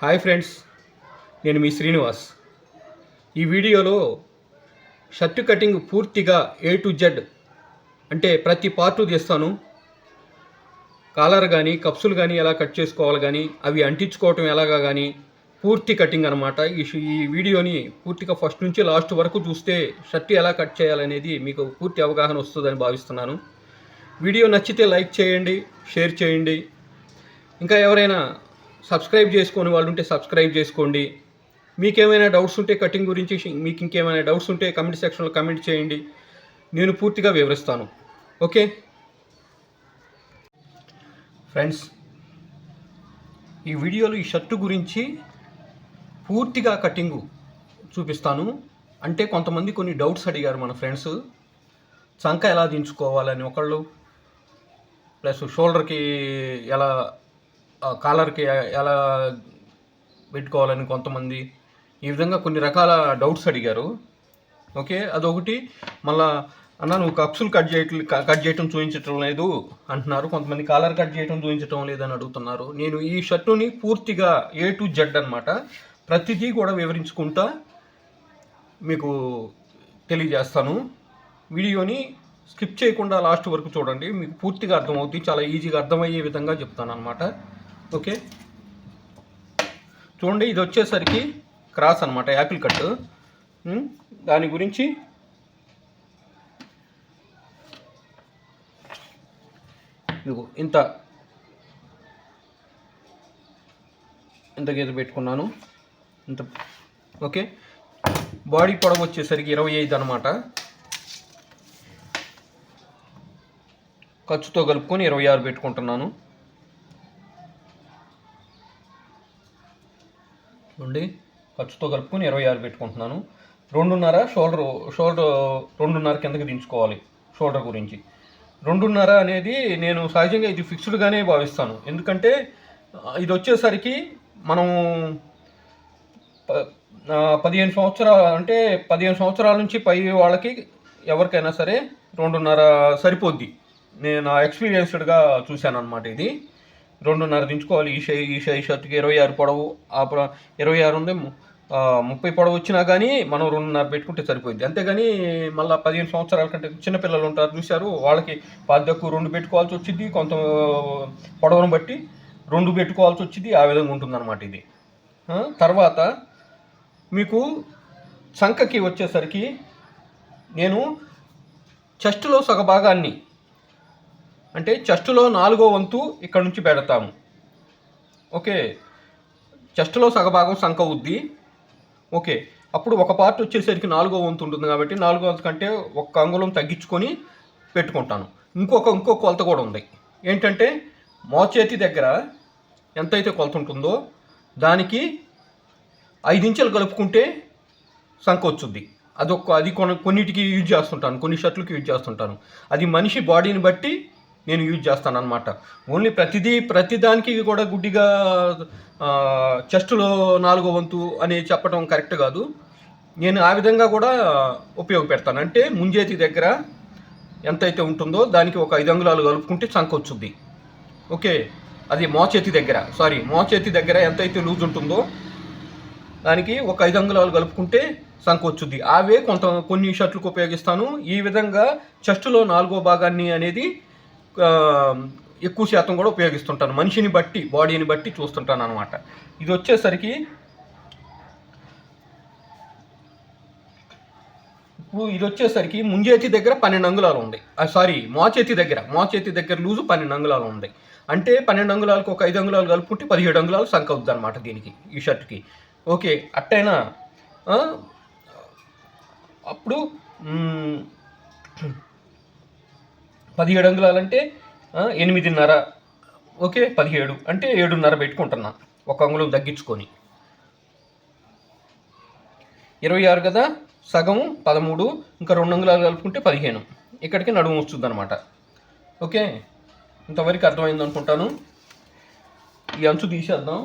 Hi friends, నేను మీ శ్రీనివాస్. ఈ వీడియోలో షర్ట్ కటింగ్ పూర్తిగా A to Z అంటే ప్రతి పార్టు తీస్తాను. కాలర్ కానీ కప్సులు కానీ ఎలా కట్ చేసుకోవాలి కానీ అవి అంటించుకోవటం ఎలాగా కానీ పూర్తి కటింగ్ అనమాట. ఈ వీడియోని పూర్తిగా ఫస్ట్ నుంచి లాస్ట్ వరకు చూస్తే షర్ట్ ఎలా కట్ చేయాలనేది మీకు పూర్తి అవగాహన వస్తుందని భావిస్తున్నాను. వీడియో నచ్చితే లైక్ చేయండి, షేర్ చేయండి. ఇంకా ఎవరైనా సబ్స్క్రైబ్ చేసుకొని వాళ్ళు ఉంటే సబ్స్క్రైబ్ చేసుకోండి. మీకేమైనా డౌట్స్ ఉంటే కటింగ్ గురించి మీకు ఇంకేమైనా డౌట్స్ ఉంటే కమెంట్ సెక్షన్లో కమెంట్ చేయండి, నేను పూర్తిగా వివరిస్తాను. ఓకే ఫ్రెండ్స్, ఈ వీడియోలో ఈ షర్టు గురించి పూర్తిగా కటింగు చూపిస్తాను. అంటే కొంతమంది కొన్ని డౌట్స్ అడిగారు మన ఫ్రెండ్స్. చంక ఎలా దించుకోవాలని ఒకళ్ళు, ప్లస్ షోల్డర్కి ఎలా, కాలర్కి ఎలా పెట్టుకోవాలని కొంతమంది, ఈ విధంగా కొన్ని రకాల డౌట్స్ అడిగారు. ఓకే, అదొకటి. మళ్ళా అన్న నువ్వు కప్సులు కట్ చేయటం చూపించటం లేదు అంటున్నారు. కొంతమంది కాలర్ కట్ చేయటం చూపించటం లేదని అడుగుతున్నారు. నేను ఈ షర్టుని పూర్తిగా A to Z అనమాట, ప్రతిదీ కూడా వివరించుకుంటా మీకు తెలియజేస్తాను. వీడియోని స్కిప్ చేయకుండా లాస్ట్ వరకు చూడండి, మీకు పూర్తిగా అర్థమవుతుంది. చాలా ఈజీగా అర్థమయ్యే విధంగా చెప్తాను అనమాట. ఓకే చూడండి, ఇది వచ్చేసరికి క్రాస్ అనమాట, యాపిల్ కట్. దాని గురించి ఇంత గీత పెట్టుకున్నాను. ఇంత ఓకే. బాడీ పొడవు వచ్చేసరికి 25 అనమాట. ఖర్చుతో కలుపుకొని 26 పెట్టుకుంటున్నాను. చూడండి, ఖర్చుతో కలుపుకొని 26 పెట్టుకుంటున్నాను. 2.5 షోల్డర్ 2.5 కిందకి దించుకోవాలి. షోల్డర్ గురించి 2.5 అనేది నేను సహజంగా ఇది ఫిక్స్డ్గానే భావిస్తాను. ఎందుకంటే ఇది వచ్చేసరికి మనం 15 సంవత్సరాలు అంటే 15 సంవత్సరాల నుంచి పై వాళ్ళకి ఎవరికైనా సరే 2.5 సరిపోద్ది. నేను ఎక్స్పీరియన్స్డ్గా చూశాను అనమాట. ఇది 2.5 దించుకోవాలి. ఈ షర్ట్కి 26 పొడవు, 26 ఉంది, 30 పొడవు వచ్చినా కానీ మనం 2.5 పెట్టుకుంటే సరిపోయింది. అంతేగాని మళ్ళీ 15 సంవత్సరాల కంటే చిన్నపిల్లలు ఉంటారు చూశారు, వాళ్ళకి పాదకు 2 పెట్టుకోవాల్సి వచ్చింది. కొంత పొడవును బట్టి 2 పెట్టుకోవాల్సి వచ్చింది. ఆ విధంగా ఉంటుందన్నమాట ఇది. తర్వాత మీకు చంకకి వచ్చేసరికి నేను చెస్ట్లో సగభాగాన్ని, అంటే చెస్ట్లో 4వ వంతు ఇక్కడ నుంచి పెడతాము. ఓకే, చెస్ట్లో సగభాగం సంఖ ఉద్ది. ఓకే, అప్పుడు ఒక పార్ట్ వచ్చేసరికి 4వ వంతు ఉంటుంది కాబట్టి 4వ వంతు కంటే 1 అంగుళం తగ్గించుకొని పెట్టుకుంటాను. ఇంకో కొలత కూడా ఉంది. ఏంటంటే మోచేతి దగ్గర ఎంతైతే కొలత ఉంటుందో దానికి 5 ఇంచులు కలుపుకుంటే సంఖ వచ్చుద్ది. అది కొన్నిటికి యూజ్ చేస్తుంటాను, కొన్ని షర్ట్లకి యూజ్ చేస్తుంటాను. అది మనిషి బాడీని బట్టి నేను యూజ్ చేస్తాను అనమాట. ఓన్లీ ప్రతిదానికి కూడా గుడ్డిగా చెస్ట్లో 4వ వంతు అని చెప్పడం కరెక్ట్ కాదు. నేను ఆ విధంగా కూడా ఉపయోగపెడతాను. అంటే ముంజేతి దగ్గర ఎంతైతే ఉంటుందో దానికి ఒక 5 అంగుళాలు కలుపుకుంటే చంక వచ్చుద్ది. ఓకే, అది మోచేతి దగ్గర ఎంతైతే లూజ్ ఉంటుందో దానికి ఒక 5 అంగుళాలు కలుపుకుంటే సంఖ వచ్చుద్ది. అవే కొన్ని షర్ట్లకు ఉపయోగిస్తాను. ఈ విధంగా చెస్ట్లో 4వ భాగాన్ని అనేది ఎక్కువ శాతం కూడా ఉపయోగిస్తుంటాను. మనిషిని బట్టి, బాడీని బట్టి చూస్తుంటాను అనమాట. ఇది వచ్చేసరికి ముంజేతి దగ్గర 12 అంగుళాలు ఉంది. మోచేతి దగ్గర లూజు 12 అంగుళాలు ఉంది. అంటే 12 అంగుళాలకు ఒక 5 అంగుళాలు కలుపుకుంటే 17 అంగుళాలు సంఖ అవుద్ది అనమాట దీనికి, ఈ షర్ట్కి. ఓకే, అట్టైనా అప్పుడు 17 అంగుళాలంటే 8.5. ఓకే, 17 అంటే 7.5 పెట్టుకుంటున్నా, 1 అంగుళం తగ్గించుకొని. 26 కదా, సగం 13, ఇంకా 2 అంగుళాలు కలుపుకుంటే 15. ఇక్కడికి నడుము వస్తుంది అనమాట. ఓకే, ఇంతవరకు అర్థమైంది అనుకుంటాను. ఈ అంచు తీసేద్దాం.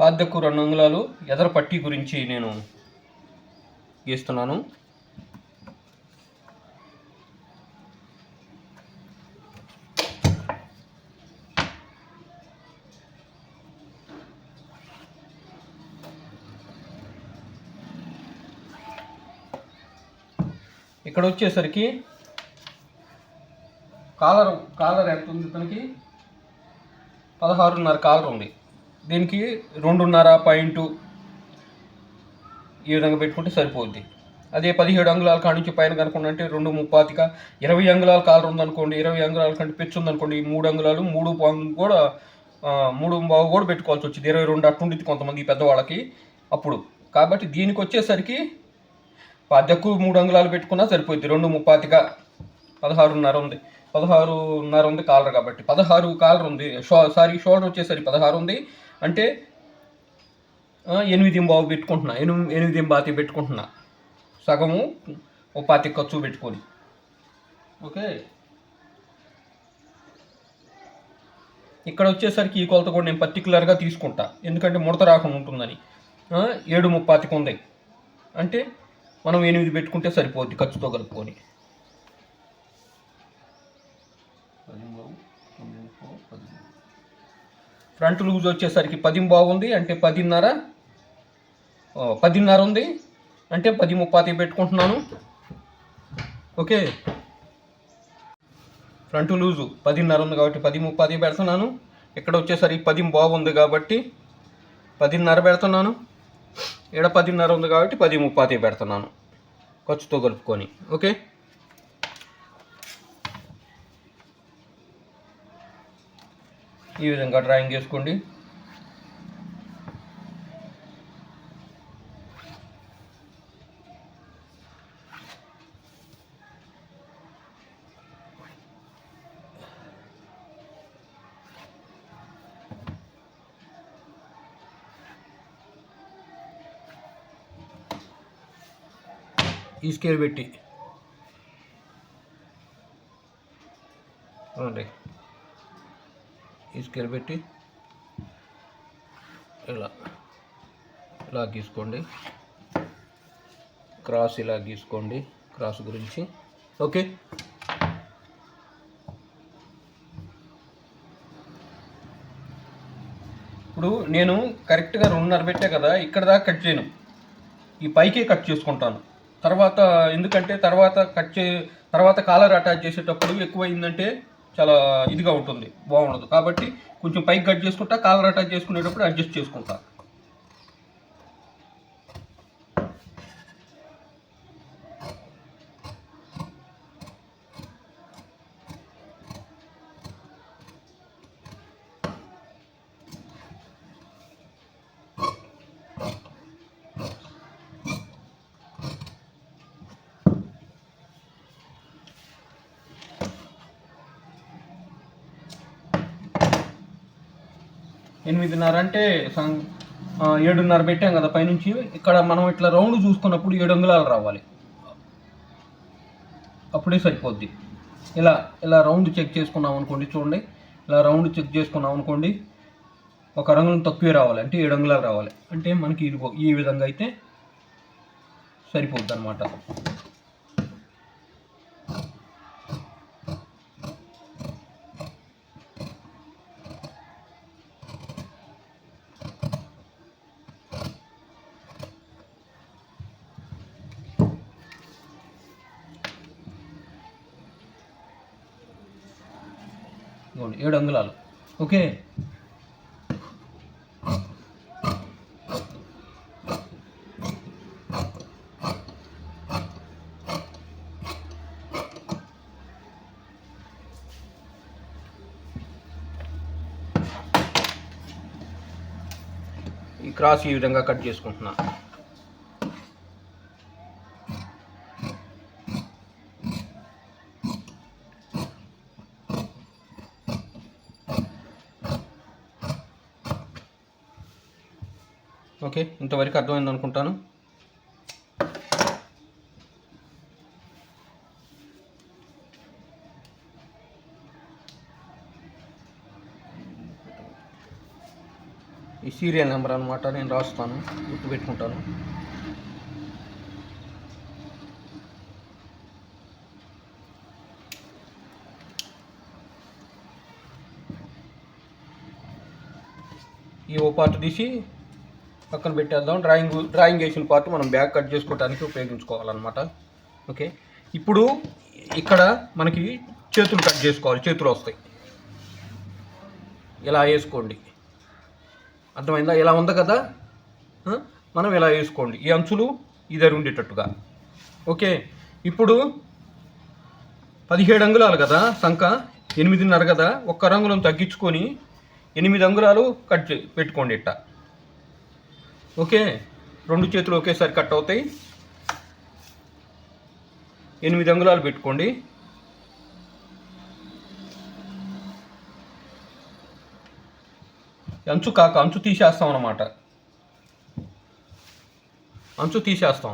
పాదెక్కు 2 అంగుళాలు ఎదర పట్టీ గురించి నేను గీస్తున్నాను. ఇక్కడ వచ్చేసరికి కాలర్ ఎంత ఉంది? ఇతనికి 16.5 కాలర్ ఉంది. దీనికి 2.5 పాయింట్ ఈ విధంగా పెట్టుకుంటే సరిపోద్ది. అదే 17 అంగుళాల కాడ నుంచి పైన కనుకుంటే 2.35, 20 అంగుళాల కాలర్ ఉందనుకోండి, 20 అంగుళాల కంటే పెచ్చు ఉందనుకోండి, 3 అంగుళాలు 3 కూడా 3.5 కూడా పెట్టుకోవాల్సి వచ్చింది. 22 అట్టుండిద్ది కొంతమంది పెద్దవాళ్ళకి అప్పుడు. కాబట్టి దీనికి వచ్చేసరికి పాదెక్కు 3 అంగుళాలు పెట్టుకున్నా సరిపోద్ది. 2.35, 16.5 ఉంది. 16.5 ఉంది కాలర్ కాబట్టి 16 కాలర్ ఉంది. షోల్డర్ వచ్చేసరికి 16 ఉంది. అంటే 8.5 పెట్టుకుంటున్నా, 8.5 పెట్టుకుంటున్నా. సగము 25 ఖర్చు పెట్టుకొని. ఓకే, ఇక్కడ వచ్చేసరికి ఈ కొలత కూడా నేను పర్టికులర్గా తీసుకుంటా, ఎందుకంటే ముడత రాకుండా ఉంటుందని. 7.35 ఉంది అంటే మనం 8 పెట్టుకుంటే సరిపోద్ది ఖర్చుతో కలుపుకొని. ఫ్రంట్ లూజ్ వచ్చేసరికి 10.5 ఉంది అంటే 10.5 ఉంది అంటే 10.35 పెట్టుకుంటున్నాను. ఓకే, ఫ్రంట్ లూజు 10.5 ఉంది కాబట్టి 10.35 పెడుతున్నాను. ఇక్కడ వచ్చేసరికి 10.5 ఉంది కాబట్టి 10.5 పెడుతున్నాను. ఇక్కడ 10.5 ఉంది కాబట్టి 10.35 పెడుతున్నాను ఖర్చుతో కలుపుకొని. ఓకే, ఈ విధంగా డ్రాయింగ్ చేసుకోండి. ఈ స్కేల్ పెట్టి చూడండి, ఈ స్కేల్ పెట్టి ఇలా గీసుకోండి. క్రాస్ ఇలా గీసుకోండి, క్రాస్ గురించి. ఓకే, ఇప్పుడు నేను కరెక్ట్గా 2.5 పెట్టా కదా, ఇక్కడ దాకా కట్ చేయను, ఈ పైకే కట్ చేసుకుంటాను. తర్వాత ఎందుకంటే తర్వాత కాలర్ అటాచ్ చేసేటప్పుడు ఎక్కువైందంటే చాలా ఇదిగా ఉంటుంది, బాగుండదు. కాబట్టి కొంచెం పైకి కట్ చేసుకుంటా, కాలర్ అటాచ్ చేసుకునేటప్పుడు అడ్జస్ట్ చేసుకుంటా. ఎనిమిదిన్నర అంటే 7.5 పెట్టాం కదా పైనుంచి. ఇక్కడ మనం ఇట్లా రౌండ్ చూసుకున్నప్పుడు 7 అంగుళాలు రావాలి, అప్పుడే సరిపోద్ది. ఇలా రౌండ్ చెక్ చేసుకున్నాం అనుకోండి, చూడండి, ఇలా రౌండ్ చెక్ చేసుకున్నాం అనుకోండి, 1 అంగుళం తక్కువే రావాలి, అంటే 7 అంగుళాలు రావాలి. అంటే మనకి ఈ విధంగా అయితే సరిపోద్ది అనమాట. ఇదిగోండి 7 అంగుళాలు. ఓకే, ఈ క్రాస్ ఈ విధంగా కట్ చేసుకుంటున్నా. ఓకే, ఇంతవరకు అర్థమైంది అనుకుంటాను. ఈ ఇది సీరియల్ నెంబర్ అనమాట. నేను రాస్తాను, గుర్తుపెట్టుకుంటాను. ఈ ఓ పార్ట్ తీసి పక్కన పెట్టేద్దాం. డ్రాయింగ్ వేసిన పార్ట్ మనం బ్యాక్ కట్ చేసుకోవడానికి ఉపయోగించుకోవాలన్నమాట. ఓకే, ఇప్పుడు ఇక్కడ మనకి చేతులు కట్ చేసుకోవాలి. చేతులు వస్తాయి, ఇలా వేసుకోండి. అర్థమైందా? ఇలా ఉంది కదా, మనం ఇలా వేసుకోండి. ఈ అంచులు ఇద్దరు ఉండేటట్టుగా. ఓకే, ఇప్పుడు 17 అంగుళాలు కదా సంఖ, 8.5 కదా, ఒక్క రంగులను తగ్గించుకొని 8 అంగుళాలు కట్ పెట్టుకోండి ఇట్ట. ఓకే, 2 చేతులు ఒకేసారి కట్ అవుతాయి. 8 అంగుళాలు పెట్టుకోండి. అంచు తీసేస్తాం అన్నమాట. అంచు తీసేస్తాం.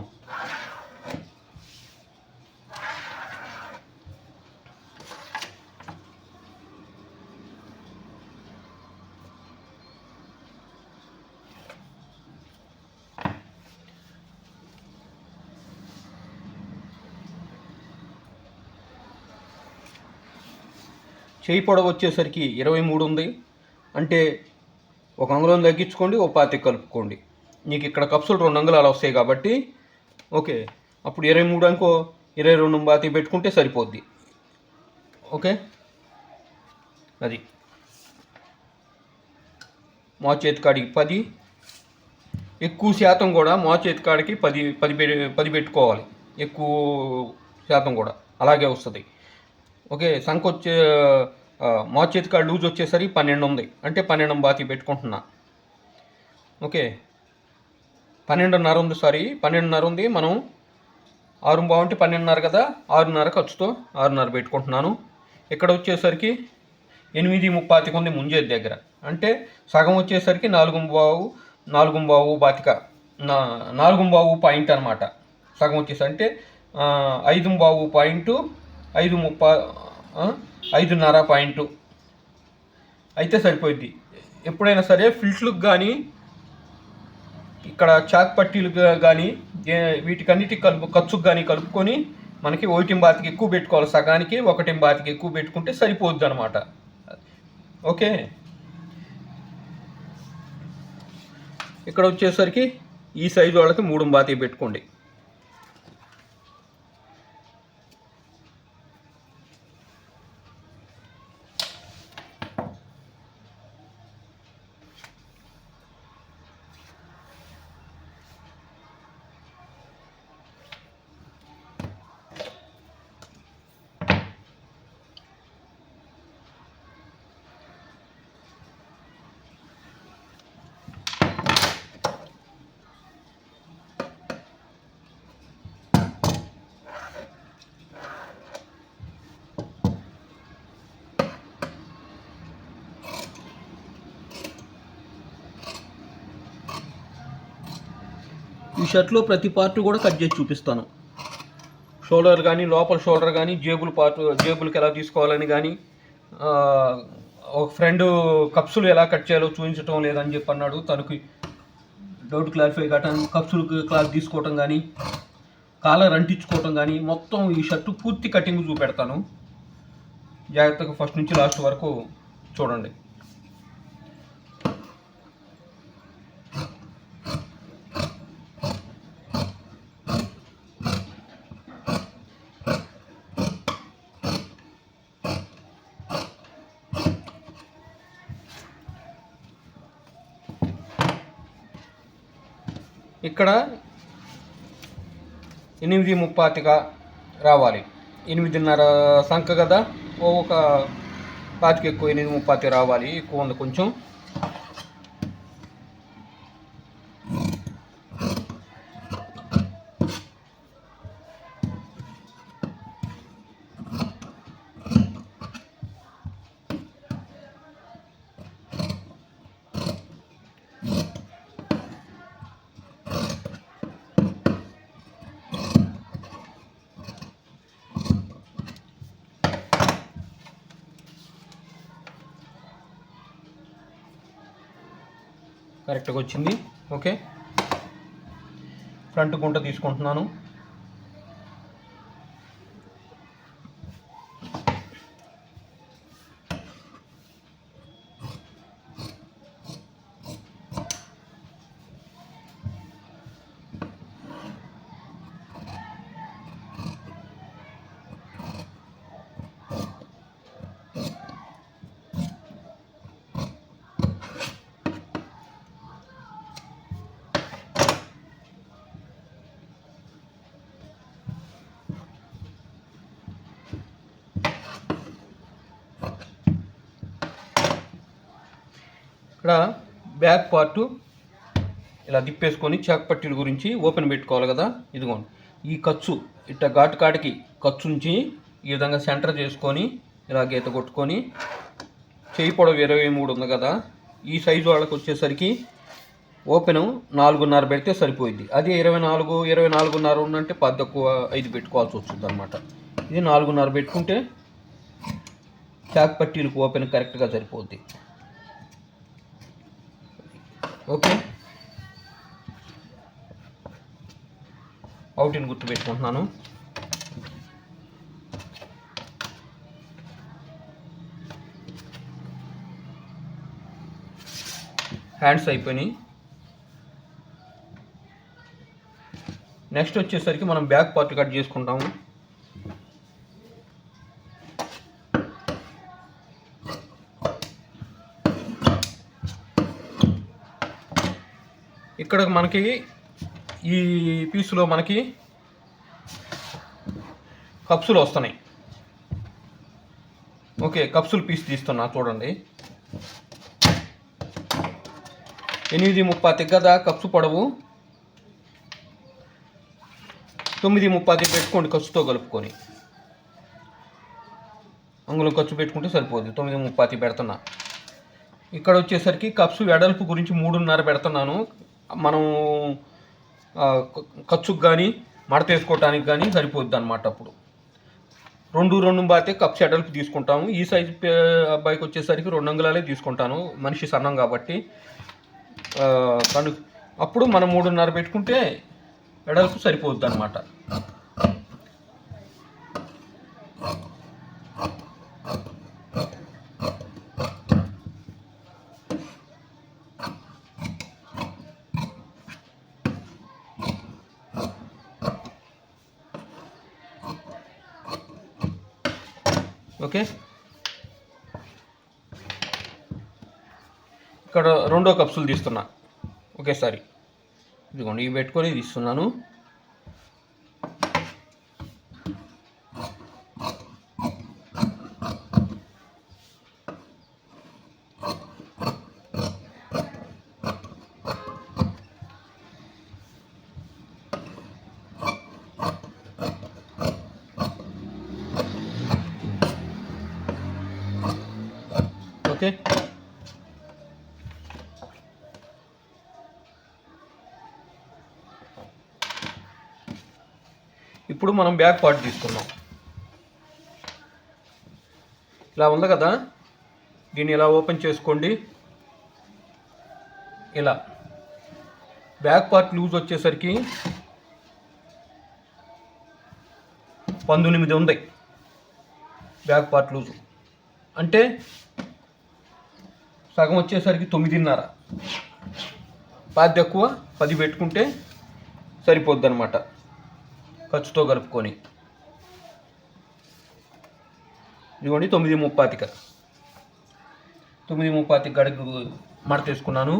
చేయి పొడవు వచ్చేసరికి 23 ఉంది. అంటే 1 అంగుళం తగ్గించుకోండి, ఓ పాతి కలుపుకోండి. నీకు ఇక్కడ కప్సులు 2 అంగుళాలు వస్తాయి కాబట్టి ఓకే, అప్పుడు 23 అనుకో, 22 పాతి పెట్టుకుంటే సరిపోద్ది. ఓకే, అది మోచేతి కాడికి 10, ఎక్కువ శాతం కూడా మోచేతి కాడికి 10 పెట్టుకోవాలి. ఎక్కువ శాతం కూడా అలాగే వస్తుంది. ఓకే, సంఖ వచ్చే మోచేతి కాడ లూజ్ వచ్చేసరికి 12 ఉంది. అంటే 12 బాతి పెట్టుకుంటున్నా. ఓకే, 12.5 ఉంది. 12.5 ఉంది. మనం 6 బాగుంటే 12.5 కదా, 6.5 ఖర్చుతో 6.5 పెట్టుకుంటున్నాను. ఇక్కడ వచ్చేసరికి 8.35 ఉంది ముంజేది దగ్గర. అంటే సగం వచ్చేసరికి 4.25 బాతిక, 4.25 పాయింట్ అనమాట. సగం వచ్చేసి అంటే 5.25 పాయింట్, 5.5 పాయింట్ అయితే సరిపోద్ది. ఎప్పుడైనా సరే ఫిల్ట్లకు కానీ ఇక్కడ చాక్ పట్టీలకు కానీ వీటికన్నిటికి ఖర్చుకు కానీ కలుపుకొని మనకి 1 బాతికి ఎక్కువ పెట్టుకోవాలి. సగానికి 1 బాతికి ఎక్కువ పెట్టుకుంటే సరిపోద్ది అనమాట. ఓకే, ఇక్కడ వచ్చేసరికి ఈ సైజు వాళ్ళకి 3 బాతి పెట్టుకోండి. ఈ షర్ట్లో ప్రతి పార్ట్ కూడా కట్ చేసి చూపిస్తాను. షోల్డర్ కానీ, లోపల షోల్డర్ కానీ, జేబులకి ఎలా తీసుకోవాలని కానీ, ఒక ఫ్రెండ్ కప్సులు ఎలా కట్ చేయాలో చూపించడం లేదని చెప్పి అన్నాడు. తనకి డౌట్ క్లారిఫై కావటం, కప్సులు క్లాత్ తీసుకోవటం కానీ, కాలర్ అంటించుకోవటం కానీ, మొత్తం ఈ షర్టు పూర్తి కటింగ్ చూపెడతాను. జాగ్రత్తగా ఫస్ట్ నుంచి లాస్ట్ వరకు చూడండి. ఇక్కడ 8.35గా రావాలి. 8.5 సంఖ కదా, ఒక పాతికి ఎక్కువ 8.35 రావాలి. ఎక్కువ ఉంది కొంచెం. కరెక్ట్గా వచ్చింది. ఓకే, ఫ్రంట్ గుంట తీసుకుంటున్నాను. ఇక్కడ బ్యాక్ పార్టు ఇలా తిప్పేసుకొని చాక్ పట్టీల గురించి ఓపెన్ పెట్టుకోవాలి కదా. ఇదిగోండి, ఈ ఖర్చు ఇట్ట ఘాటు కాడికి ఖర్చు ఉంచి ఈ విధంగా సెంటర్ చేసుకొని ఇలా గీత కొట్టుకొని, చేయి పొడవు 23 ఉంది కదా, ఈ సైజు వాళ్ళకి వచ్చేసరికి ఓపెను 4.5 పెడితే సరిపోయింది. అదే 24.5 ఉందంటే 10-5 పెట్టుకోవాల్సి వస్తుంది అనమాట. ఇది 4.5 పెట్టుకుంటే చాక్ పట్టీలకు ఓపెన్ కరెక్ట్గా సరిపోద్ది. ఓకే, అవుట్ని గుర్తు పెట్టుకుంటున్నాను. హ్యాండ్స్ అయిపోయినాయి. నెక్స్ట్ వచ్చేసరికి మనం బ్యాక్ పార్ట్ కట్ చేసుకుంటాము. ఇక్కడ మనకి ఈ పీసులో మనకి కప్సులు వస్తున్నాయి. ఓకే, కప్సులు పీస్ తీస్తున్నా చూడండి. 8.30 కదా కప్సు పొడవు, 9.30 పెట్టుకోండి ఖర్చుతో కలుపుకొని. అంగుళం ఖర్చు పెట్టుకుంటే సరిపోద్ది. 9.30 పెడుతున్నా. ఇక్కడ వచ్చేసరికి కప్సు వెడల్పు గురించి 3.5 పెడుతున్నాను. మనం ఖర్చుకు కానీ మడత వేసుకోవటానికి కానీ సరిపోద్ది అనమాట. అప్పుడు 2 బాతే కప్స్ వెడల్పు తీసుకుంటాము. ఈ సైజు అబ్బాయికి వచ్చేసరికి 2 అంగుళాలే తీసుకుంటాను, మనిషి సన్నం కాబట్టి. అప్పుడు మనం 3.5 పెట్టుకుంటే వెడల్పు సరిపోద్ది అనమాట. ఓకే, ఇక్కడ 2 కప్సులు తీస్తున్నా ఒకేసారి. ఇదిగోండి, ఇవి పెట్టుకొని తీస్తున్నాను. ఓకే, ఇప్పుడు మనం బ్యాక్ పార్ట్ తీసుకున్నాం. ఇలా ఉంది కదా, దీన్ని ఇలా ఓపెన్ చేసుకోండి. ఇలా బ్యాక్ పార్ట్ లూజ్ వచ్చేసరికి 19 ఉంది బ్యాక్ పార్ట్ లూజు. అంటే సగం వచ్చేసరికి 9.5, పాది ఎక్కువ 10 పెట్టుకుంటే సరిపోద్ది అనమాట ఖర్చుతో కలుపుకొని. ఇదిగోండి 9.30 గడుగు మడత వేసుకున్నాను.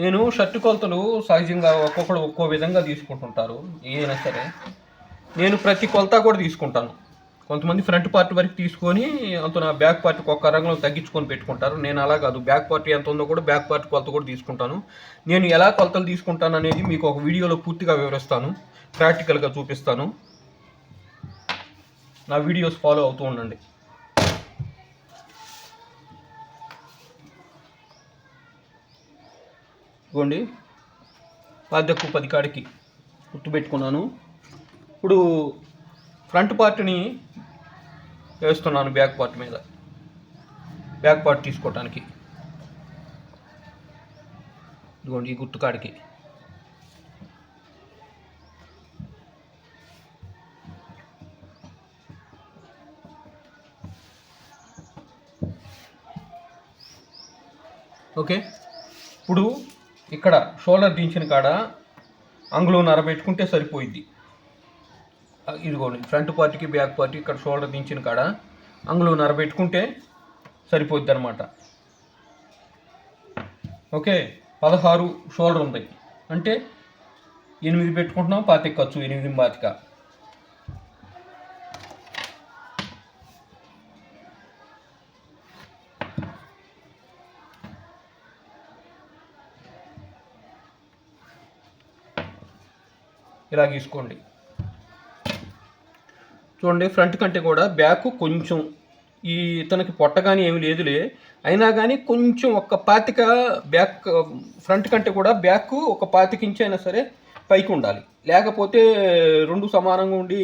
నేను షర్టు కొలతలు సహజంగా ఒక్కొక్కడు ఒక్కో విధంగా తీసుకుంటుంటారు. ఏదైనా సరే నేను ప్రతి కొలత కూడా తీసుకుంటాను. కొంతమంది ఫ్రంట్ పార్ట్ వరకు తీసుకొని అంత నా బ్యాక్ పార్ట్కి ఒక్క రంగులో తగ్గించుకొని పెట్టుకుంటారు. నేను అలా కాదు, బ్యాక్ పార్ట్ ఎంత ఉందో కూడా బ్యాక్ పార్ట్ కొలత కూడా తీసుకుంటాను. నేను ఎలా కొలతలు తీసుకుంటాను అనేది మీకు ఒక వీడియోలో పూర్తిగా వివరిస్తాను, ప్రాక్టికల్గా చూపిస్తాను. నా వీడియోస్ ఫాలో అవుతూ ఉండండి. ఇదిగోండి, 10 కాడికి గుర్తుపెట్టుకున్నాను. ఇప్పుడు ఫ్రంట్ పార్ట్ని వేస్తున్నాను బ్యాక్ పార్ట్ మీద. బ్యాక్ పార్ట్ తీసుకోవటానికి. ఇదిగోండి ఈ గుర్తుకాడికి. ఓకే, ఇప్పుడు ఇక్కడ షోల్డర్ దించిన కాడ అంగుళంన్నర పెట్టుకుంటే సరిపోయిద్ది. ఇదిగోండి ఫ్రంట్ పార్ట్కి బ్యాక్ పార్ట్కి ఇక్కడ షోల్డర్ దించిన కాడ అంగుళంన్నర పెట్టుకుంటే సరిపోద్ది అనమాట. ఓకే, 16 షోల్డర్ ఉంది అంటే 8 పెట్టుకుంటున్నాం, 25 ఖర్చు, 8 25. ఇలా తీసుకోండి. చూడండి ఫ్రంట్ కంటే కూడా బ్యాక్ కొంచెం ఈ ఇతనికి పొట్ట కానీ ఏమి లేదులే, అయినా కానీ కొంచెం ఒక 25 బ్యాక్ ఫ్రంట్ కంటే కూడా బ్యాక్ ఒక 25 ఇంచ్ అయినా సరే పైకి ఉండాలి, లేకపోతే రెండు సమానంగా ఉండి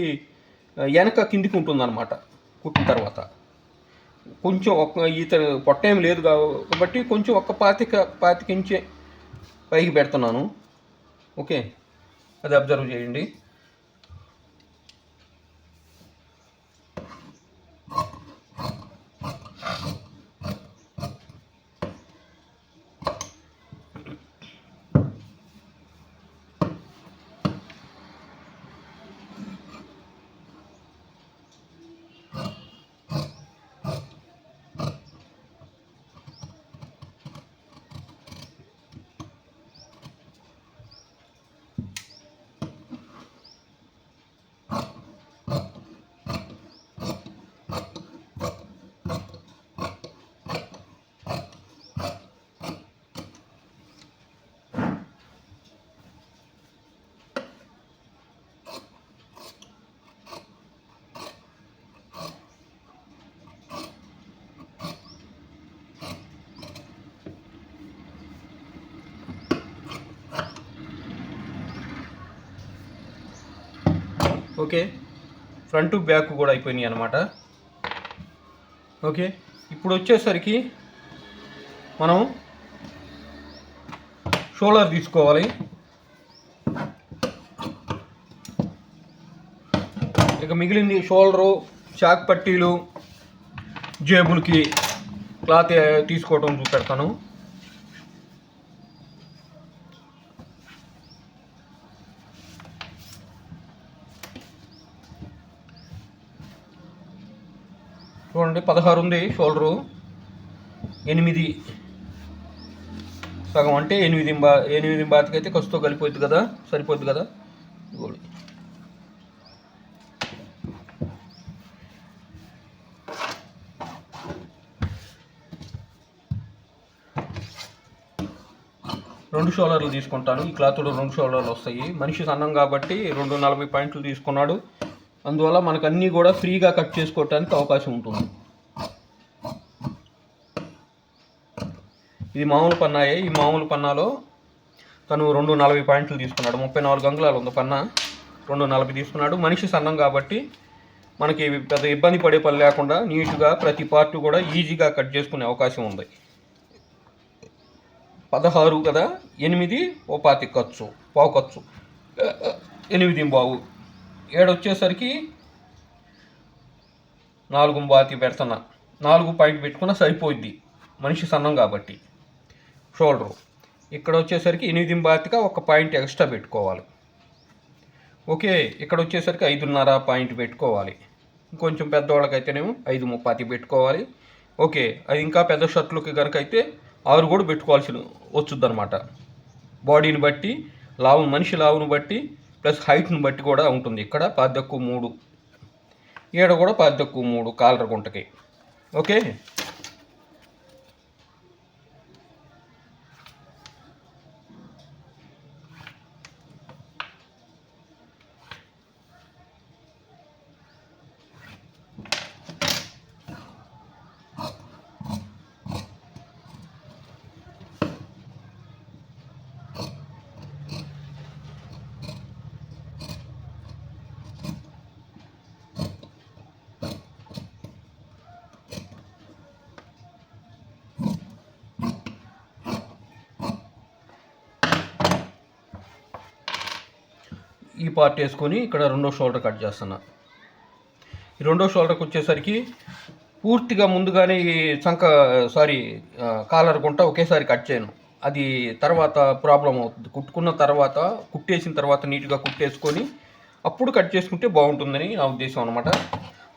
వెనక కిందికి ఉంటుందన్నమాట. కుట్టిన తర్వాత కొంచెం ఒక ఇతను పొట్ట ఏమి లేదు కాబట్టి కొంచెం ఒక 25 ఇంచే పైకి పెడుతున్నాను. ఓకే, అది అబ్జర్వ్ చేయండి. ఓకే, ఫ్రంట్ బ్యాక్ కూడా అయిపోయినాయి అన్నమాట. ఓకే, ఇప్పుడు వచ్చేసరికి మనం షోల్డర్ తీసుకోవాలి. ఇక మిగిలింది షోల్డరు, చాక్ పట్టీలు, జేబులకి క్లాత్ తీసుకోవడం చూపెడతాను. చూడండి 16 ఉంది షోల్డరు, 8 సగం అంటే 8 బాతికి అయితే ఖర్చుతో కలిపోద్ది కదా, సరిపోద్ది కదా. ఇదిగోండి రెండు షోల్డర్లు తీసుకుంటాను. ఈ క్లాత్లో 2 షోల్డర్లు వస్తాయి. మనిషి సన్నం కాబట్టి 240 పాయింట్లు తీసుకున్నాడు, అందువల్ల మనకు అన్నీ కూడా ఫ్రీగా కట్ చేసుకోవటానికి అవకాశం ఉంటుంది. ఇది మామూలు పన్నాయే. ఈ మామూలు పన్నాలో తను 240 పాయింట్లు తీసుకున్నాడు. 34 అంగుళాలు ఉంది పన్నా, 240 తీసుకున్నాడు. మనిషి సన్నం కాబట్టి మనకి పెద్ద ఇబ్బంది పడే పని లేకుండా నీట్గా ప్రతి పార్ట్ కూడా ఈజీగా కట్ చేసుకునే అవకాశం ఉంది. 16 కదా, 8 ఓ 25 ఖర్చు, పావు ఖర్చు, 8 బావు. ఏడొచ్చేసరికి 4 బాతి పెడుతున్నా, 4 పాయింట్ పెట్టుకున్నా సరిపోద్ది మనిషి సన్నం కాబట్టి. షోల్డరు ఇక్కడ వచ్చేసరికి 8 బాతిగా 1 పాయింట్ ఎక్స్ట్రా పెట్టుకోవాలి. ఓకే, ఇక్కడ వచ్చేసరికి 5.5 పాయింట్ పెట్టుకోవాలి. ఇంకొంచెం పెద్దవాళ్ళకైతేనేమో 5.30 పెట్టుకోవాలి. ఓకే, అది ఇంకా పెద్ద షర్ట్లకి కనుక అయితే 6 కూడా పెట్టుకోవాల్సి వచ్చుద్ది అనమాట. బాడీని బట్టి, మనిషి లావును బట్టి ప్లస్ హైట్ను బట్టి కూడా ఉంటుంది. ఇక్కడ 10-3, ఈడ కూడా 10-3 కాలర్ గుంటకి. ఓకే, ఈ పార్ట్ వేసుకొని ఇక్కడ రెండో షోల్డర్ కట్ చేస్తున్నా. ఈ రెండో షోల్డర్కి వచ్చేసరికి పూర్తిగా ముందుగానే ఈ కాలర్ గుంట ఒకేసారి కట్ చేయను. అది తర్వాత ప్రాబ్లం అవుతుంది. కుట్టుకున్న తర్వాత కుట్టేసిన తర్వాత నీట్గా కుట్టేసుకొని అప్పుడు కట్ చేసుకుంటే బాగుంటుందని నా ఉద్దేశం అనమాట.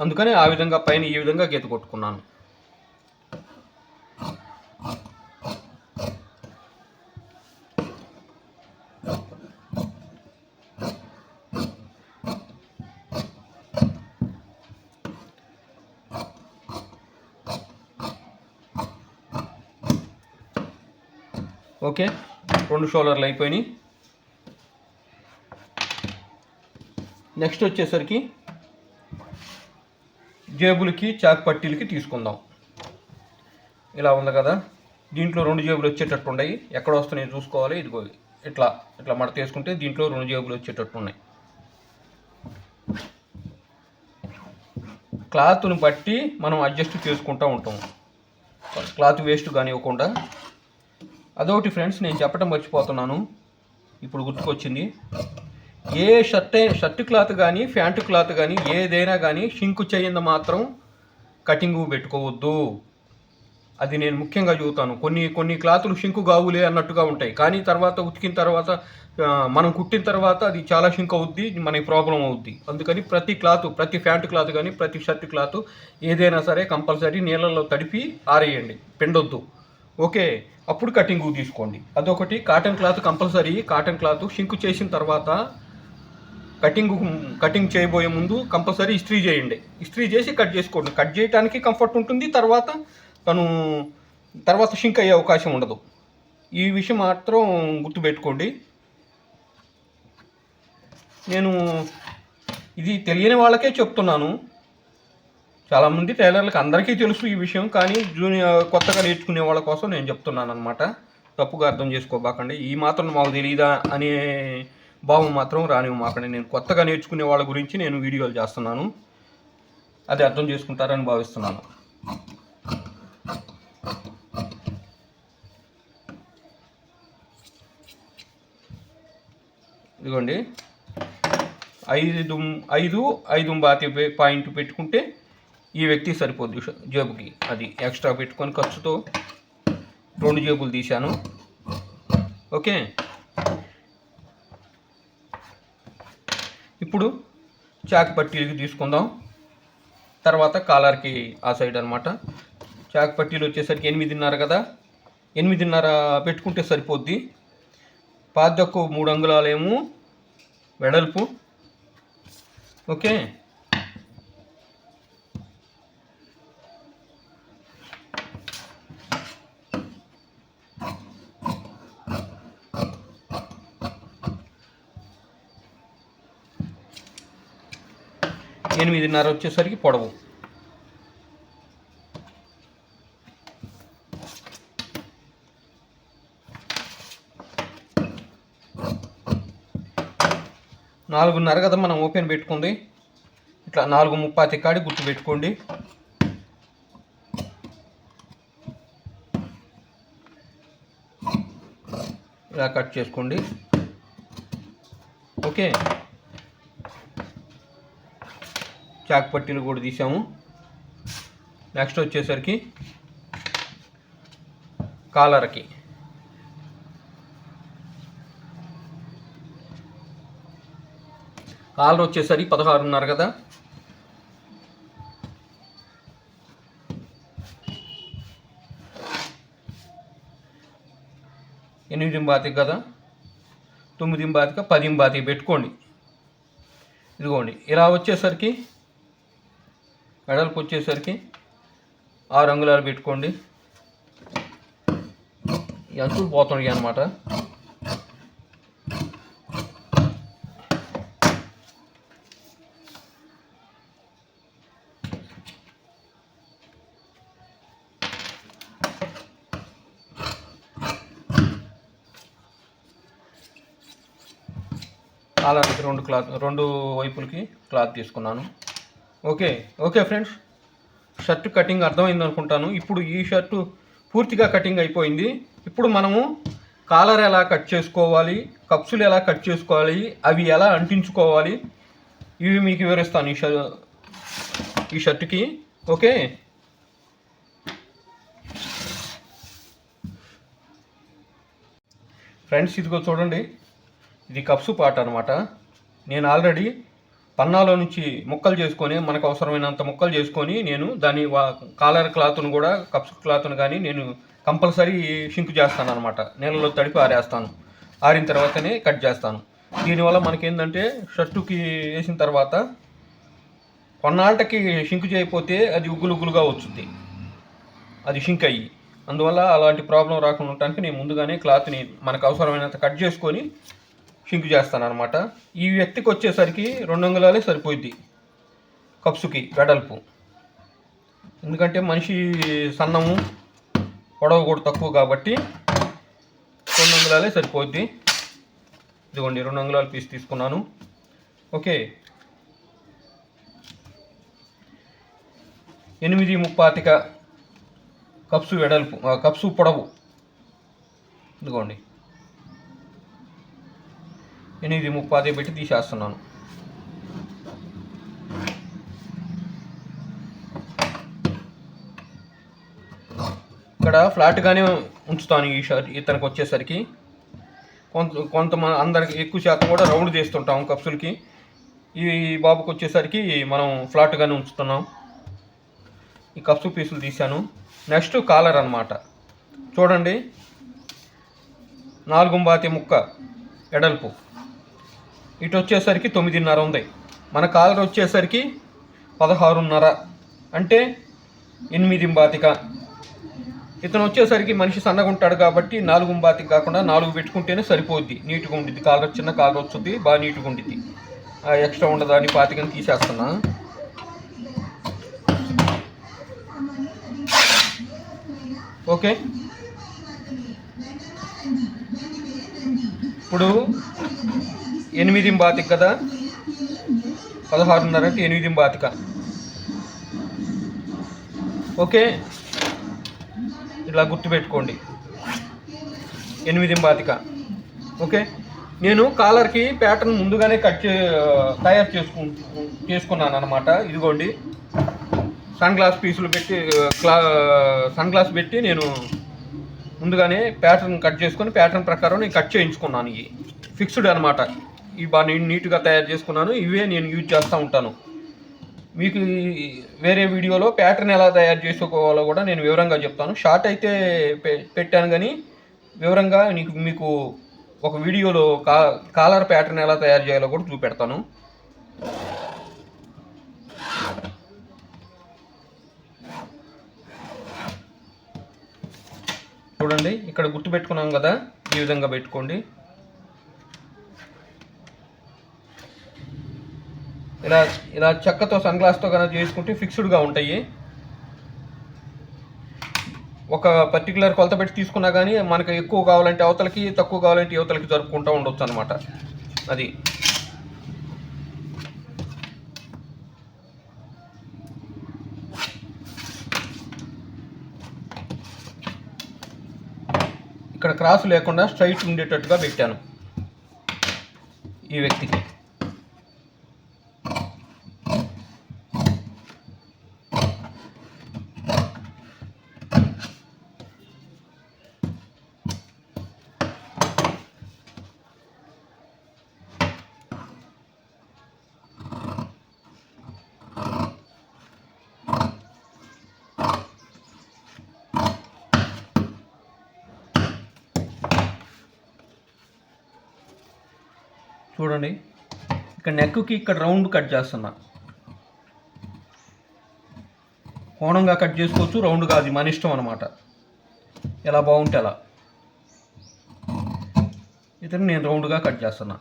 అందుకని ఆ విధంగా పైన ఈ విధంగా గీత కొట్టుకున్నాను. ఓకే, రెండు షోల్డర్లు అయిపోయినాయి. నెక్స్ట్ వచ్చేసరికి జేబులకి చాక్ పట్టీలకి తీసుకుందాం. ఇలా ఉంది కదా, దీంట్లో రెండు జేబులు వచ్చేటట్టు ఉన్నాయి. ఎక్కడ వస్తున్నాయి చూసుకోవాలి. ఇదిగో ఇట్లా ఇట్లా మడత వేసుకుంటే దీంట్లో రెండు జేబులు వచ్చేటట్టు ఉన్నాయి. క్లాత్ని బట్టి మనం అడ్జస్ట్ చేసుకుంటూ ఉంటాం, క్లాత్ వేస్ట్ కానివ్వకుండా. అదొకటి ఫ్రెండ్స్, నేను చెప్పడం మర్చిపోతున్నాను, ఇప్పుడు గుర్తుకొచ్చింది. ఏ షర్ట్ క్లాత్ కానీ ప్యాంటు క్లాత్ కానీ ఏదైనా కానీ షింకు చేయింది మాత్రం కటింగు పెట్టుకోవద్దు. అది నేను ముఖ్యంగా చెబుతాను. కొన్ని క్లాతులు షింకు కావులే అన్నట్టుగా ఉంటాయి, కానీ తర్వాత ఉతికిన తర్వాత మనం కుట్టిన తర్వాత అది చాలా షింక్ అవుద్ది, మనకి ప్రాబ్లం అవుద్ది. అందుకని ప్రతి ప్యాంటు క్లాత్ కానీ ప్రతి షర్ట్ క్లాత్ ఏదైనా సరే కంపల్సరీ నీళ్ళల్లో తడిపి ఆరేయండి, పిండొద్దు. ఓకే, అప్పుడు కటింగ్ తీసుకోండి. అదొకటి. Cotton cloth compulsory. Cotton cloth sink చేసిన తర్వాత కటింగ్ చేయబోయే ముందు కంపల్సరీ ఇస్త్రీ చేయండి. ఇస్త్రీ చేసి కట్ చేసుకోండి. కట్ చేయడానికి కంఫర్ట్ ఉంటుంది. తర్వాత షింక్ అయ్యే అవకాశం ఉండదు. ఈ విషయం మాత్రం గుర్తుపెట్టుకోండి. నేను ఇది తెలియని వాళ్ళకే చెప్తున్నాను. చాలామంది టైలర్లకు అందరికీ తెలుసు ఈ విషయం, కానీ కొత్తగా నేర్చుకునే వాళ్ళ కోసం నేను చెప్తున్నాను అనమాట. తప్పుగా అర్థం చేసుకోబాకండి. ఈ మాత్రం మాకు తెలియదా అనే భావం మాత్రం రానివ్వమాకండి. నేను కొత్తగా నేర్చుకునే వాళ్ళ గురించి నేను వీడియోలు చేస్తున్నాను, అది అర్థం చేసుకుంటారని భావిస్తున్నాను. ఇదిగోండి, 5 బాతి పాయింట్ పెట్టుకుంటే ఈ వ్యక్తి సరిపోద్ది జేబుకి. అది ఎక్స్ట్రా పెట్టుకొని ఖర్చుతో 2 జేబులు తీశాను. ఓకే, ఇప్పుడు చాక్ పట్టీలకి తీసుకుందాం. తర్వాత కాలర్కి ఆ సైడ్ అనమాట. చాక్ పట్టీలు వచ్చేసరికి 8.5 కదా, 8.5 పెట్టుకుంటే సరిపోద్ది. పాదకు 3 అంగుళాలేమో వెడల్పు. ఓకే, ఎనిమిదిన్నర వచ్చేసరికి పొడవు. నాలుగున్నర కదా మనం ఓపెన్ పెట్టుకుంది. ఇట్లా 4:30 కాడి గుర్తు పెట్టుకోండి. ఇలా కట్ చేసుకోండి. ఓకే, చాక్ పట్టీలు కూడా తీసాము. నెక్స్ట్ వచ్చేసరికి కాలర్కి కాలర్ వచ్చేసరికి 16.5 కదా, 8 కదా, 9 10 పెట్టుకోండి. ఇదిగోండి, ఇలా వచ్చేసరికి వెడల్పు వచ్చేసరికి 6 అంగుళాలు పెట్టుకోండి. ఎంత పోతుంది అన్నమాట. కాలర్కి 2 వైపులకి క్లాత్ తీసుకున్నాను. ఓకే ఫ్రెండ్స్, షర్ట్ కటింగ్ అర్థమైంది అనుకుంటాను. ఇప్పుడు ఈ షర్టు పూర్తిగా కటింగ్ అయిపోయింది. ఇప్పుడు మనము కాలర్ ఎలా కట్ చేసుకోవాలి, కప్సులు ఎలా కట్ చేసుకోవాలి, అవి ఎలా అంటించుకోవాలి, ఇవి మీకు వివరిస్తాను ఈ షర్ట్కి. ఓకే, ఫ్రెండ్స్ ఇదిగో చూడండి, ఇది కప్సు పార్ట్ అనమాట. నేను ఆల్రెడీ పన్నాలో నుంచి ముక్కలు చేసుకొని, మనకు అవసరమైనంత ముక్కలు చేసుకొని, నేను దాని కాలర్ క్లాత్ను కూడా, కప్స్ క్లాత్ను కానీ నేను కంపల్సరీ షింక్ చేస్తాను అనమాట. నీళ్ళలో తడిపి ఆరేస్తాను. ఆరిన తర్వాతనే కట్ చేస్తాను. దీనివల్ల మనకేంటంటే షర్టుకి వేసిన తర్వాత కొన్నాళ్ళకి షింక్ చేయకపోతే అది ఉగ్గులుగ్గులుగా వచ్చుద్ది, అది షింక్ అయ్యి. అందువల్ల అలాంటి ప్రాబ్లం రాకుండా ఉండటానికి నేను ముందుగానే క్లాత్ని మనకు అవసరమైనంత కట్ చేసుకొని షింక్ చేస్తాను అనమాట. ఈ వ్యక్తికి వచ్చేసరికి 2 అంగుళాలే సరిపోయిద్ది కప్సుకి వెడల్పు. ఎందుకంటే మనిషి సన్నము, పొడవు కూడా తక్కువ కాబట్టి 2 అంగుళాలే సరిపోద్ది. ఇదిగోండి 2 అంగుళాల పీస్ తీసుకున్నాను. ఓకే, 8.35 కప్సు వెడల్పు, కప్సు పొడవు. ఇదిగోండి 8.35 పెట్టి తీసేస్తున్నాను. ఇక్కడ ఫ్లాట్గానే ఉంచుతాను ఈ షర్ట్. ఇతనికి వచ్చేసరికి కొంతమంది, అందరికి ఎక్కువ శాతం కూడా రౌండ్ చేస్తుంటాం కప్సులకి. ఈ బాబుకి వచ్చేసరికి మనం ఫ్లాట్గానే ఉంచుతున్నాం. ఈ కప్సు పీసులు తీసాను. నెక్స్ట్ కాలర్ అన్నమాట. చూడండి, 4 ముక్క ఎడల్పు, ఇటు వచ్చేసరికి 9.5 ఉంది. మన కాలర్ వచ్చేసరికి 16.5, అంటే 8.25. ఇతను వచ్చేసరికి మనిషి సన్నగా ఉంటాడు కాబట్టి 4 కాకుండా 4 పెట్టుకుంటేనే సరిపోద్ది. నీట్గా ఉండిద్ది కాలర్, చిన్న కాలర్ వస్తుంది, బాగా నీట్గా ఉండిద్ది. ఎక్స్ట్రా ఉండదా అని 25 తీసేస్తున్నా. ఓకే, ఇప్పుడు 8.25 కదా, 16.5 అంటే 8.25. ఓకే, ఇలా గుర్తుపెట్టుకోండి, 8.25. ఓకే, నేను కాలర్కి ప్యాటర్న్ ముందుగానే తయారు చేసుకున్నాను అనమాట. ఇదిగోండి, సన్ గ్లాస్ పీసులు పెట్టి సన్ గ్లాస్ పెట్టి నేను ముందుగానే ప్యాటర్న్ కట్ చేసుకొని, ప్యాటర్న్ ప్రకారం నేను కట్ చేయించుకున్నాను. ఇవి ఫిక్స్డ్ అనమాట. ఇవి బాగా నీట్గా తయారు చేసుకున్నాను. ఇవే నేను యూజ్ చేస్తూ ఉంటాను. మీకు వేరే వీడియోలో ప్యాటర్న్ ఎలా తయారు చేసుకోవాలో కూడా నేను వివరంగా చెప్తాను. షార్ట్ అయితే పెట్టాను, కానీ వివరంగా మీకు ఒక వీడియోలో కాలర్ ప్యాటర్న్ ఎలా తయారు చేయాలో కూడా చూపెడతాను. చూడండి, ఇక్కడ గుర్తు పెట్టుకున్నాం కదా, ఈ విధంగా పెట్టుకోండి. ఇలా చెక్కతో, సన్ గ్లాస్తో కనుక చేసుకుంటే ఫిక్స్డ్గా ఉంటాయి. ఒక పర్టికులర్ కొలత పెట్టి తీసుకున్నా కానీ మనకు ఎక్కువ కావాలంటే అవతలకి, తక్కువ కావాలంటే యువతలకి జరుపుకుంటూ ఉండొచ్చు అనమాట. అది ఇక్కడ క్రాస్ లేకుండా స్ట్రైట్ ఉండేటట్టుగా పెట్టాను ఈ వ్యక్తికి. చూడండి, ఇక్కడ నెక్కి ఇక్కడ రౌండ్ కట్ చేస్తున్నా. కోణంగా కట్ చేసుకోవచ్చు, రౌండ్గా, అది మన ఇష్టం అనమాట. ఎలా బాగుంటే అలా. ఇతను నేను రౌండ్గా కట్ చేస్తున్నా.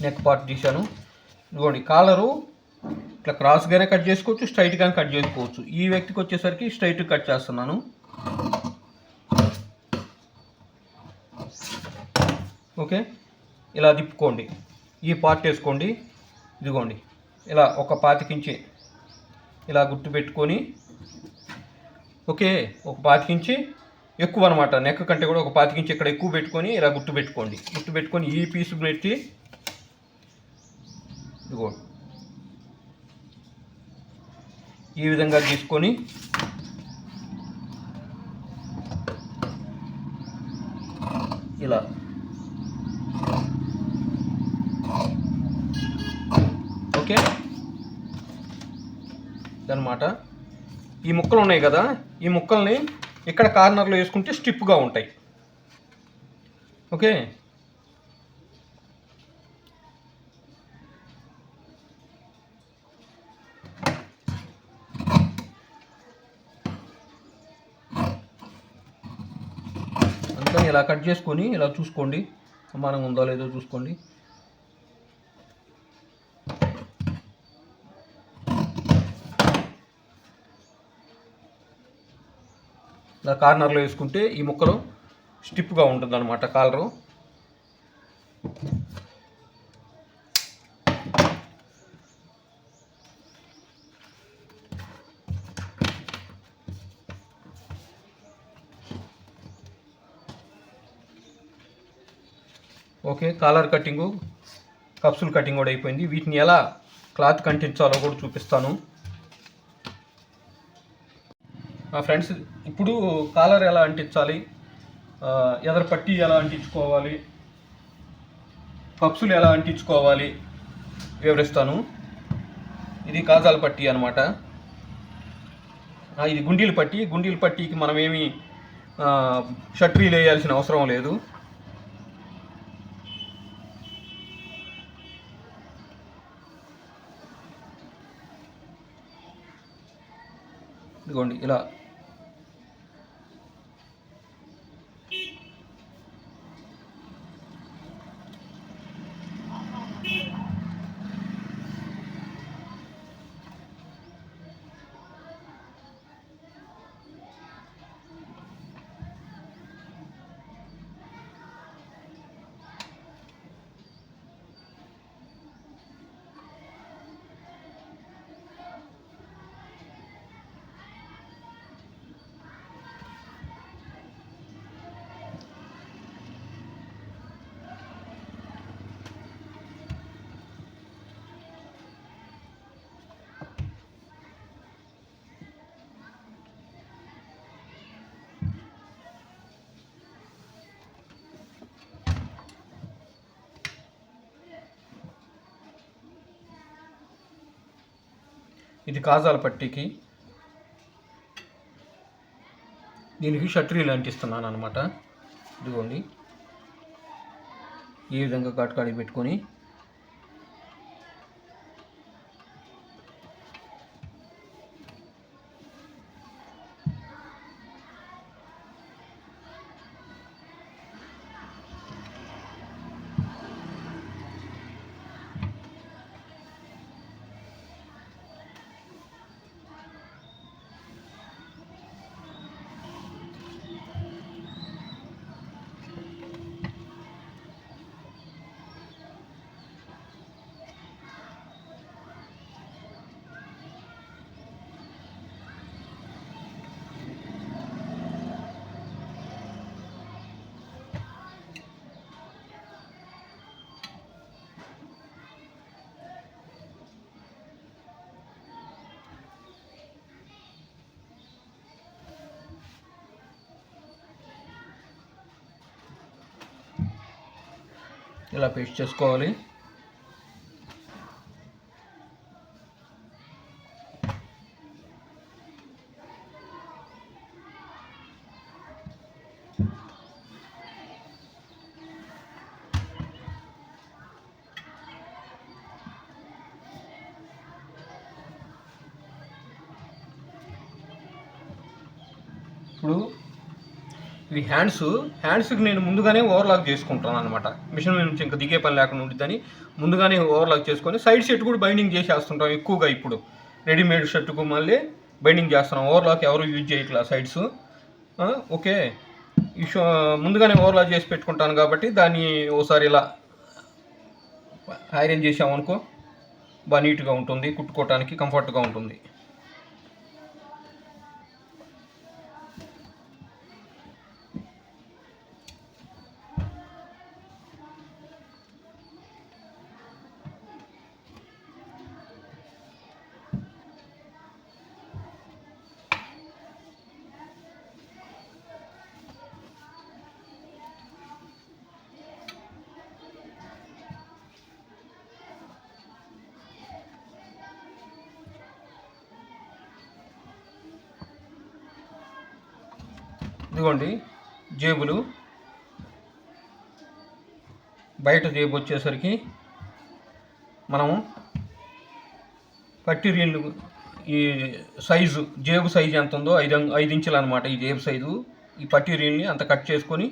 నెక్ పార్ట్ తీసాను. ఇదిగోండి, కాలరు ఇట్లా క్రాస్గానే కట్ చేసుకోవచ్చు, స్ట్రైట్గానే కట్ చేసుకోవచ్చు. ఈ వ్యక్తికి వచ్చేసరికి స్ట్రైట్ కట్ చేస్తున్నాను. ఓకే, ఇలా తిప్పుకోండి, ఈ పార్ట్ వేసుకోండి. ఇదిగోండి, ఇలా ఒక 25 ఇంచి ఇలా గుర్తు పెట్టుకొని ఓకే, ఒక 25 ఇంచి ఎక్కువ అనమాట, నెక్ కంటే కూడా ఒక 25 ఇంచి ఇక్కడ ఎక్కువ పెట్టుకొని ఇలా గుర్తు పెట్టుకొని ఈ పీసు పెట్టి ఇదిగో ఈ విధంగా తీసుకొని ఇలా ఓకే అన్నమాట. ఈ ముక్కలు ఉన్నాయి కదా, ఈ ముక్కల్ని ఇక్కడ కార్నర్లో వేసుకుంటే స్టిప్గా ఉంటాయి. ఓకే, అందుకని ఇలా కట్ చేసుకొని ఇలా చూసుకోండి, సమానంగా ఉందో లేదో చూసుకోండి. ఇలా కార్నర్లో వేసుకుంటే ఈ ముక్కలు స్టిప్గా ఉంటుంది అనమాట కాలరు. ఓకే, కాలర్ కటింగు, కప్సుల్ కటింగ్ కూడా అయిపోయింది. వీటిని ఎలా క్లాత్ కంటించాలో కూడా చూపిస్తాను ఫ్రెండ్స్. ఇప్పుడు కాలర్ ఎలా అంటించాలి, ఎదర పట్టీ ఎలా అంటించుకోవాలి, కప్సులు ఎలా అంటించుకోవాలి వివరిస్తాను. ఇది కాజాల పట్టీ అనమాట. ఇది గుండీల పట్టీకి మనమేమి షట్రీలు వేయాల్సిన అవసరం లేదు. ఇదిగోండి ఇలా ఇది కాజాల పట్టీకి, దీనికి షట్రీలు అంటిస్తున్నాను అనమాట. ఇదిగోండి ఈ విధంగా కాటుకాడికి పెట్టుకొని ఇలా పేస్ట్ చేసుకోవాలి. ఇప్పుడు ఇది హ్యాండ్స్కి నేను ముందుగానే ఓవర్లాక్ చేసుకుంటాను అనమాట. మిషన్ మీద నుంచి ఇంకా దిగే పని లేకుండా ఉంటుందని ముందుగానే ఓవర్లాక్ చేసుకొని సైడ్ షర్ట్ కూడా బైండింగ్ చేసేస్తుంటాం ఎక్కువగా. ఇప్పుడు రెడీమేడ్ షర్టుకు మళ్ళీ బైండింగ్ చేస్తున్నాం, ఓవర్లాక్ ఎవరు యూజ్ చేయట్లా సైడ్స్. ఓకే, ఈ ముందుగానే ఓవర్లాక్ చేసి పెట్టుకుంటాను కాబట్టి దాన్ని ఓసారి ఇలా ఐరన్ చేసామనుకో బాగా నీట్గా ఉంటుంది, కుట్టుకోవటానికి కంఫర్ట్గా ఉంటుంది. ఇదిగోండి జేబులు. బయట జేబు వచ్చేసరికి మనము పట్టి రీళ్ళు, ఈ సైజు జేబు సైజు ఎంత ఉందో 5 ఇంచులు అనమాట ఈ జేబు సైజు. ఈ పట్టి రీల్ని అంత కట్ చేసుకొని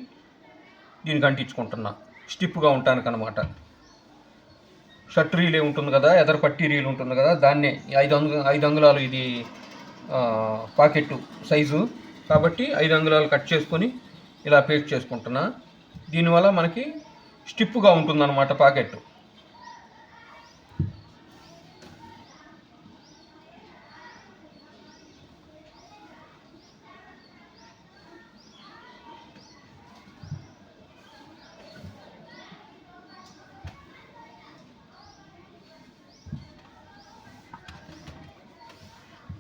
దీనికి అంటించుకుంటున్నా స్టిప్గా ఉండటానికి అనమాట. షర్ట్ రీలే ఉంటుంది కదా, ఎదర పట్టి రీల్ ఉంటుంది కదా, దాన్నే 5 అంగుళాలు ఇది పాకెట్టు సైజు కాబట్టి 5 అంగుళాలు కట్ చేసుకొని ఇలా పేస్ట్ చేసుకుంటున్నా. దీనివల్ల మనకి స్టిప్గా ఉంటుందన్నమాట పాకెట్.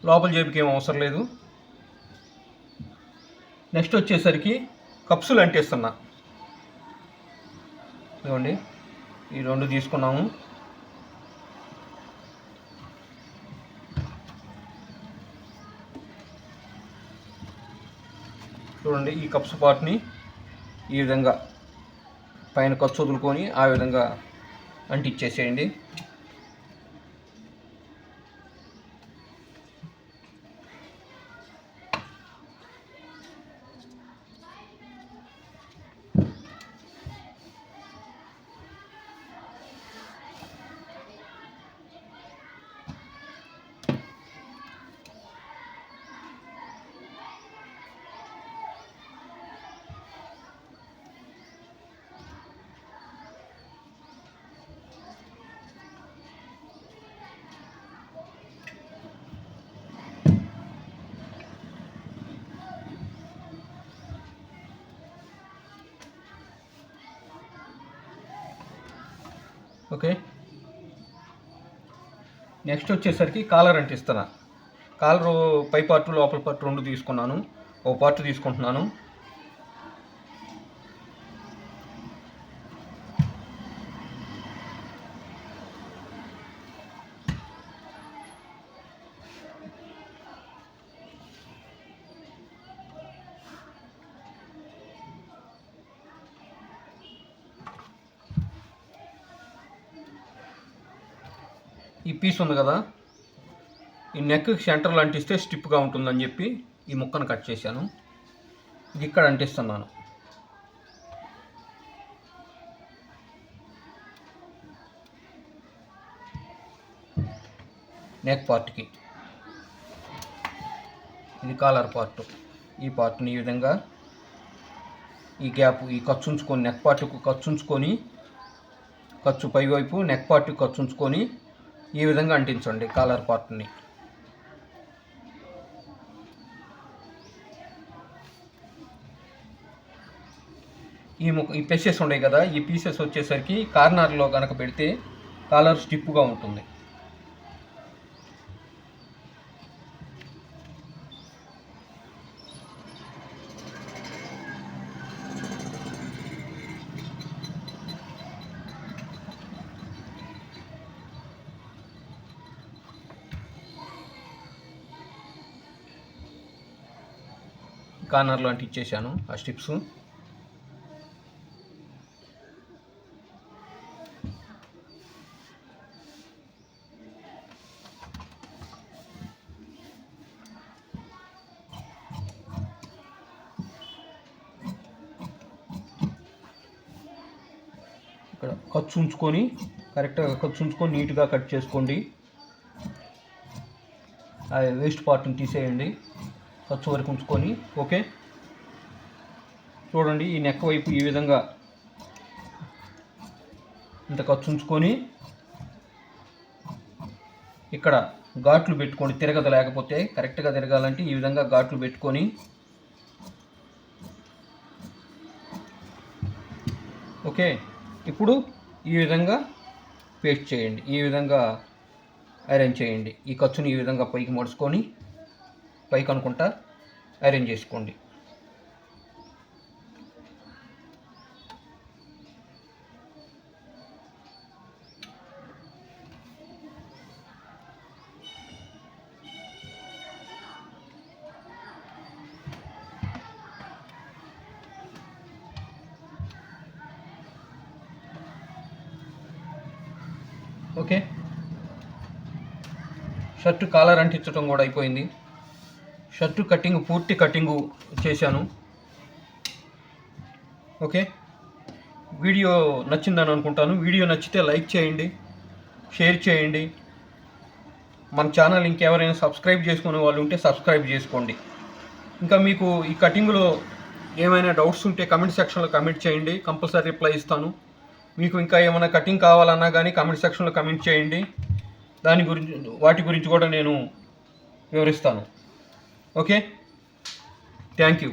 లోపల జేబుకి ఏం అవసరం లేదు. నెక్స్ట్ వచ్చేసరికి కప్సులు అంటిస్తున్నా. ఇదిగోండి ఈ 2 తీసుకున్నాము. చూడండి ఈ కప్స్ పార్ట్ని ఈ విధంగా పైన ఖర్చు వదులుకొని ఆ విధంగా అంటించేసేయండి. ఓకే, నెక్స్ట్ వచ్చేసరికి కాలర్ అంటిస్తున్నా. కాలరు పై పార్టు లోపల పార్ట్ 2 తీసుకున్నాను. ఒక పార్ట్ తీసుకుంటున్నాను. ఈ పీస్ ఉంది కదా, ఈ నెక్ సెంటర్లో అంటిస్తే స్టిప్గా ఉంటుందని చెప్పి ఈ ముక్కను కట్ చేశాను. ఇది ఇక్కడ అంటిస్తున్నాను. నెక్ పార్ట్కి. ఇది కాలర్ పార్ట్. ఈ పార్ట్ని ఈ విధంగా ఈ గ్యాప్ ఈ ఖర్చు ఉంచుకొని నెక్ పార్ట్కు ఖర్చు ఉంచుకొని, ఖర్చు పైవైపు నెక్ పార్ట్కి ఖర్చు ఉంచుకొని ఈ విధంగా అంటించండి కాలర్ పార్ట్ని. ఈ పీసెస్ ఉన్నాయి కదా, ఈ పీసెస్ వచ్చేసరికి కార్నర్లో కనుక పెడితే కాలర్ స్టిప్గా ఉంటుంది. కార్నర్లో అంటించేసాను ఆ స్టిప్స్. ఇక్కడ ఖర్చు ఉంచుకొని కరెక్ట్గా ఖర్చు ఉంచుకొని నీట్గా కట్ చేసుకోండి. ఆ వేస్ట్ పార్ట్ని తీసేయండి ఖర్చు వరకు ఉంచుకొని. ఓకే, చూడండి ఈ నెక్ వైపు ఈ విధంగా ఇంత ఖర్చు ఉంచుకొని ఇక్కడ ఘాట్లు పెట్టుకోండి. తిరగదు, లేకపోతే కరెక్ట్గా తిరగాలంటే ఈ విధంగా ఘాట్లు పెట్టుకొని ఓకే. ఇప్పుడు ఈ విధంగా పేస్ట్ చేయండి, ఈ విధంగా అరేంజ్ చేయండి. ఈ ఖర్చుని ఈ విధంగా పైకి మడుచుకొని పైకి అనుకుంటా అరేంజ్ చేసుకోండి. ఓకే, షర్టు కాలర్ అంటించడం కూడా అయిపోయింది. షర్టు కటింగ్ పూర్తి కటింగు చేశాను. ఓకే, వీడియో నచ్చిందని అనుకుంటాను. వీడియో నచ్చితే లైక్ చేయండి, షేర్ చేయండి. మన ఛానల్ ఇంకెవరైనా సబ్స్క్రైబ్ చేసుకునే వాళ్ళు ఉంటే సబ్స్క్రైబ్ చేసుకోండి. ఇంకా మీకు ఈ కటింగ్లో ఏమైనా డౌట్స్ ఉంటే కమెంట్ సెక్షన్లో కమెంట్ చేయండి, కంపల్సరీ రిప్లై ఇస్తాను. మీకు ఇంకా ఏమైనా కటింగ్ కావాలన్నా కానీ కమెంట్ సెక్షన్లో కమెంట్ చేయండి, వాటి గురించి కూడా నేను వివరిస్తాను. Okay, thank you.